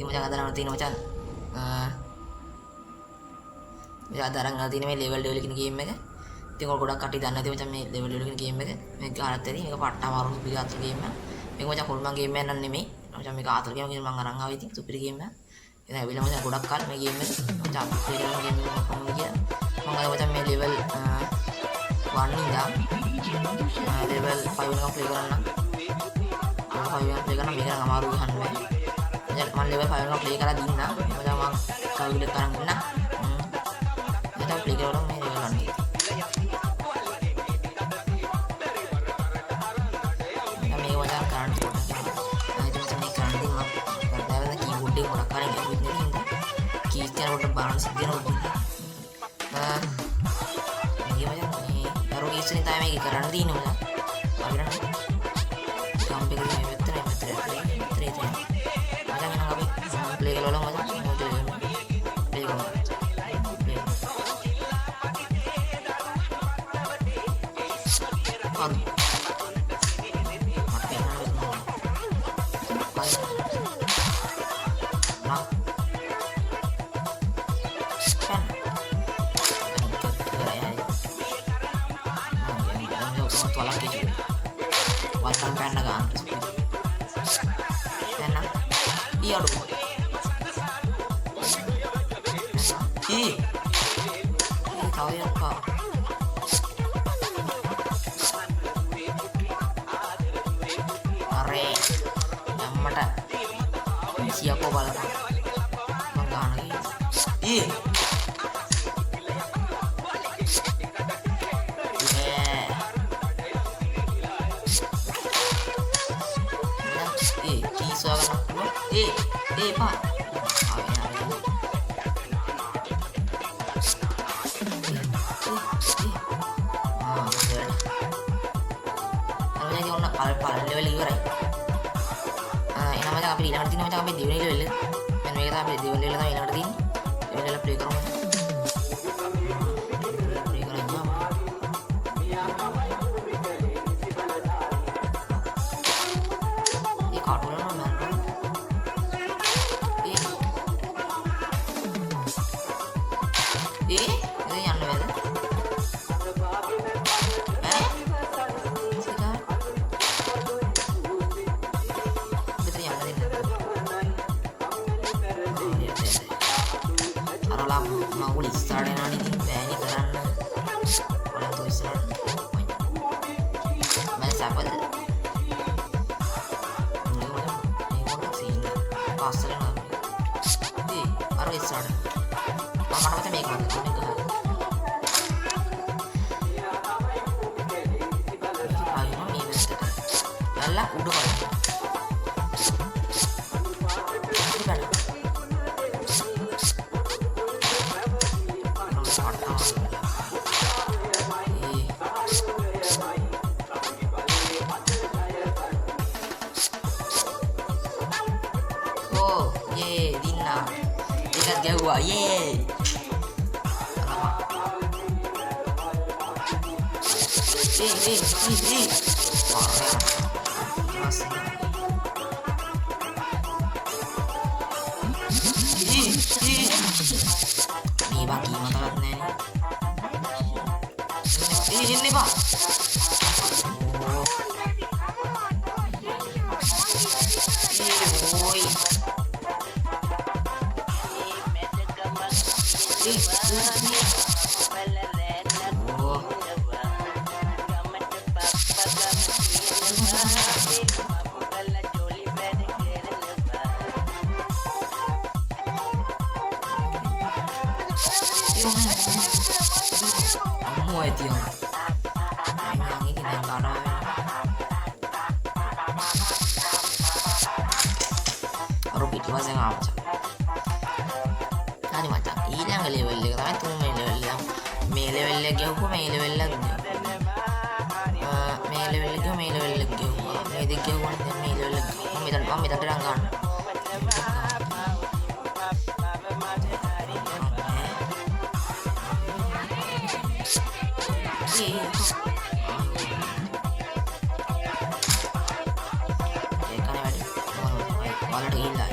මචං අදරන් තියෙන මචං මේ අදරන් තියෙන මේ ලෙවල් ඩෙවල් කියන ගේම් එක. ඉතින් ඔය ගොඩක් කටි දන්නේ නැති මචං මේ ලෙවල් ඩෙවල් කියන ගේම් එක. මේක ගහන්නත් ඇති. මේක පට්ට අමාරු සුපිරි ආතල් ගේම් එකක්. මේක මචං හොල්මන් ගේම් එකක් නන් නෙමෙයි. මචං මේක ආතල් ගේම් එකක් මම අරන් ආවේ ඉතින් සුපිරි ගේම් එකක්. ඉතින් ඇවිල්ලා මචං ගොඩක් කාල මේ ගේම් එක මචං ප්ලේ කරන ගේම් එක කොහොමද කියලා. මම අද මචං මේ ලෙවල් 1 ඉඳන් ලෙවල් 5 වෙනකම් ප්ලේ කරන්න. 5 වෙනකම් ප්ලේ කරන්න මේක නම් අමාරු ගහන්න බෑ. මම ලෙවල් 5 වෙනකම් ප්ලේ කරලා දින්න. මම කවුරුද තරම් ඉන්න. මම ප්ලේ කරලා මේ ලෙවල් 1 මේක වඩා කරන්න ඕනේ. මේ කරන්න දින්න මම කරලා කීබෝඩ් එක මොකක් කරන්නේ කියලා ඉතින් කීස් කරනකොට බලන්න සිද්ධ වෙනවා. මේ දරු කීස්නේ තමයි මේක කරන්න තියෙන්නේ මම. අපිට කම්ප් එකේ මේ මෙතන මචං අපි ප්ලේ කරලා මචං ප්ලේ කරමු. Watang pena kan? Pena? Iya dong. Ih, tahu ya kak? Are, yang mana? Siapa balap? Makan lagi. Ih. Pak. Level ibarai. Ini macam apa? Ini artinya macam apa? Di level. Dan mereka apa? Di level apa? Ini artinya level play kerong. Play kerong jam. Ini kartu lah mana? Ini yang level. Mau start nanti ini karena kalau tuh start banyak siapa tuh ini sih pasal nanti baru start mama macam make banget ini tuh ayo nih lah udah kan Dina dekat jauh ye nih bagi motornya ini pak level එක තමයි තුන්වෙනි level එක. මේ level එක ගියුවා මේ level එක මේ level එක මේ level එක ගියුවා. මේ දෙක ගියුවා දැන් මේ level එක. මම මෙතනට නම් ගන්න. ඒකනේ වැඩි. වලට ගිහිල්ලා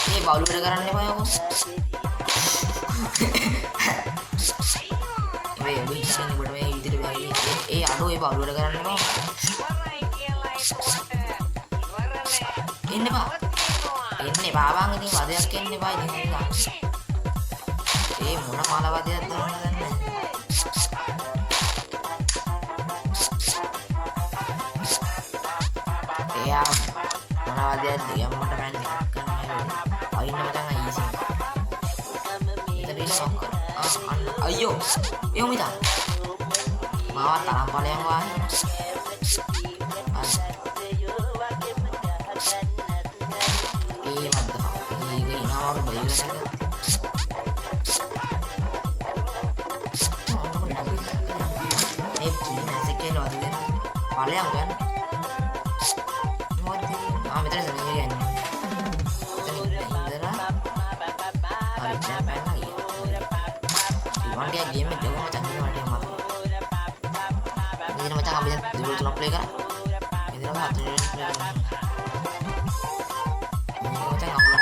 ඒ බවුල් වැඩ කරන්න එපා යකෝ. මේ විශ්වාසයෙන් ඔබට මේ විදිහට වෙයි. ඒ අඩෝ ඒ බවුල් වැඩ කරන්න එපා. එන්න එපා. එන්න එපා බං ඉතින් වදයක් එන්න එපා ඉතින් නේද? ඒ මොන මාල වදයක්ද මොනවද දන්නේ? එයා මොන වදයක්ද යම්මට මම අයින්න මචං අයිසි. අයියෝ ඒ උමිතා මාවත් තරම් ඵලයන් වාහි. ඒ වද්ද මේක ඉනවරු බයිලක ඒ පුලිනසකේ ලෝද දෙන ඵලයන් ගන්න මොකද මෙතන සමේ ගන්නේ dia game itu macam ni macam mana? Ini macam ambil dulu tu nak play kan? Ini nak satu play. Ini macam ambil.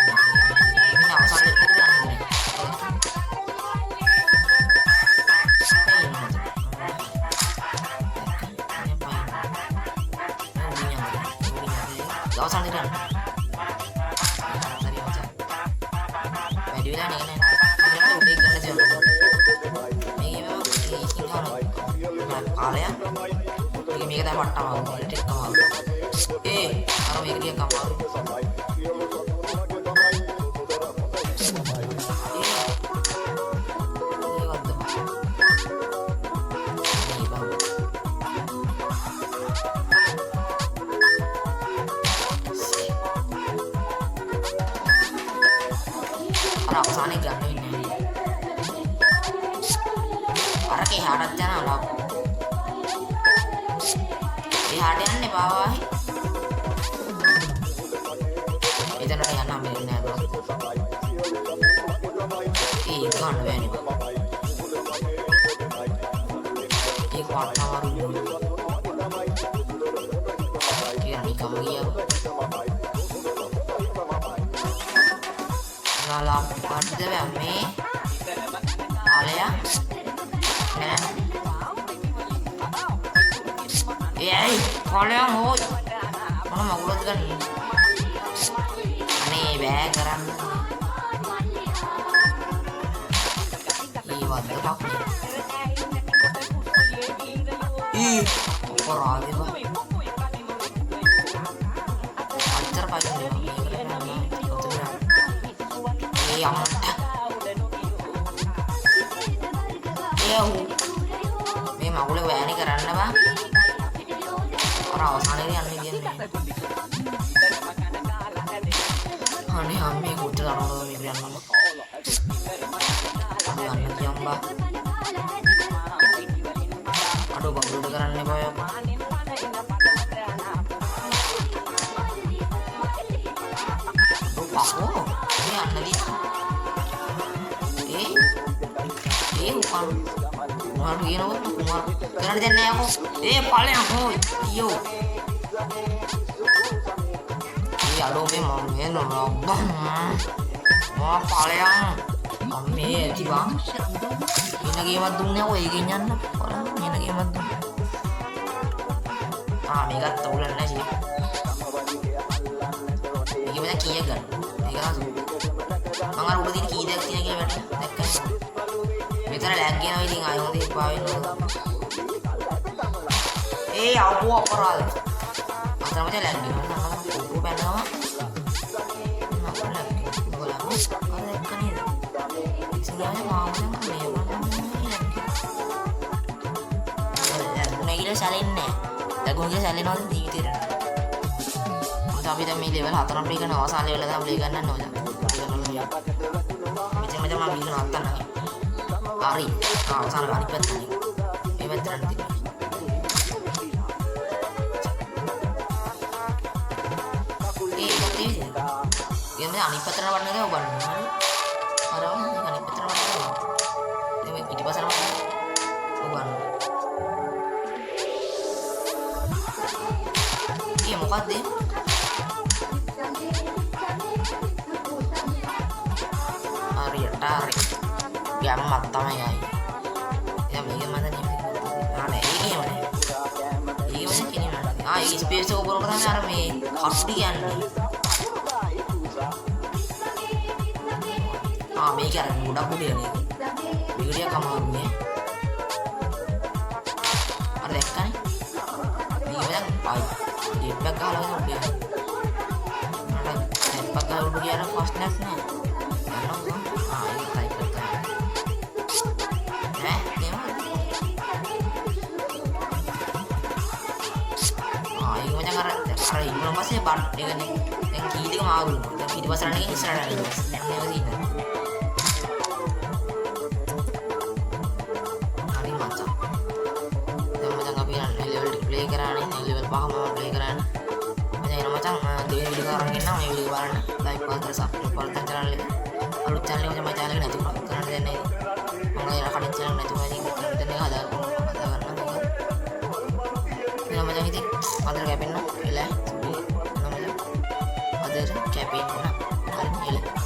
Ini nak asal dia tu kan ni. Asal dia kan. Tadi macam. Video dah ni kan. Ini tu big kan je. ආලය මේක තමයි වට්ටම ටික තමයි ඒ අර මේක ටික අමාරු අර අවසානයේ ගන්න වෙන්නේ අර කේහාටත් යනවා එහාට යන්න එපා වාහි. එතනට යන්න හම්බෙන්නේ නෑ බෝ. ඒ ගන්න බෑනේ. ඒ පාටවරු. කියන්නේ කම ගියා. නාලා පාටද මේ. ආලය. නෑ. Ei, kalian hoi. Mana mau buat kan? Aneh bag kan? Ih, what the fuck? Ih, korang ni bah. Ajar pagi ni. Ih, amat. Ini mau boleh wani kerana bah. අවසානයේ යන්නේ කියන්නේ අනේ අම්මේ කුට තරමද මේක යන්නම යන්න කියම්බා අඩෝ බබුලට කරන්න එපා යකෝ ඔව් මේ යන්නදී ඒ උපන් මොනවද කියනවද මොනවද කරන්න දෙන්නේ නැහැ යකෝ ඒ ඵලයන් හොයි අයියෝ ඒ අඩෝ මේ මම මේ නෝබ්බා මම ඵලයන් අම්මේ ඇතිවා ඉන්න ගේමක් දුන්නේ ඔය එකෙන් යන්න බලන්න ඉන්න ගේමක් දුන්නේ මේකත් තවුලක් නැහැ සී මේක මම කීයක් ගන්න මේක අසු මම අර උඩ තියෙන කී දෙයක් තියෙන කියලා වැටෙන දැක්කද මෙතන ලැග් ගියනවා ඉතින් ආයෙ හොඳ එපා වෙනවා ඒ අවුව අපරාධ අතන මචං ලැග් ගියනවා නම් කොප්පු පැනනවා සැලෙන්නේ ලැබුණ කියලා සැලෙනවද ජීවිතේට මොකද අපි දැන් මේ ලෙවල් 4ක් ප්ලේ කරන අවසාන ලෙවල් එක තමයි ප්ලේ කරන්න ඕන මෙතන මම වීඩියෝ නවත්තන්න හරි අවසාන අනිත් පැත්තට මේ පැත්තට යන්න තියෙනවා අනිත් පැත්තට වඩන එක ඔබන්න අර අනිත් පැත්තට වඩන එක පිටිපස්සට වඩන ඔබන්න මොකක්ද ගැම්මක් තමයි ආයි. එයා මේක මත නේ. ආනේ ඒකේමනේ. ඒකම කෙනෙක්. ආයි ස්පේස් එක උපර කරන්නේ අර මේ කට්ටි කියන්නේ. මේක අර ගොඩක් උඩයනේ. විගඩියක් අමාරුනේ. අර දැක්කනේ. මේක දැන් ආයි ඩිප්පක් ගහලා උඩිය. අර ඩිප්පක් ගහලා උඩ ගියාට ෆස්ට් නැස් නෑ. යනවා. ඒක ටයිප් කරලා. ඒක මචං අර ඉන්න පස්සේ බට් එකනේ. දැන් කී දෙක මාරු වෙනවා. දැන් ඊට පස්සේ රණ එකෙන් ඉස්සරහට යනවා. දැන් මේක තියෙනවා. play කරන්න. මචං එන මචං දෙවෙනි වීඩියෝ එක අරන් එන්නම්. මේ වීඩියෝ බලන්න ලයික් කරලා සබ්ස්ක්‍රයිබ් කරලා තන් channel එක. අලුත් channel එක මචං මගේ channel එක නැති කරන්න දෙන්නේ නැහැ. මම එන කලින් channel නැති වුණා ඉතින් content එක හදා ගන්න. එන මචං ඉතින් අදට කැපෙන්න එලා. අදට කැපෙන්න හරි එලා.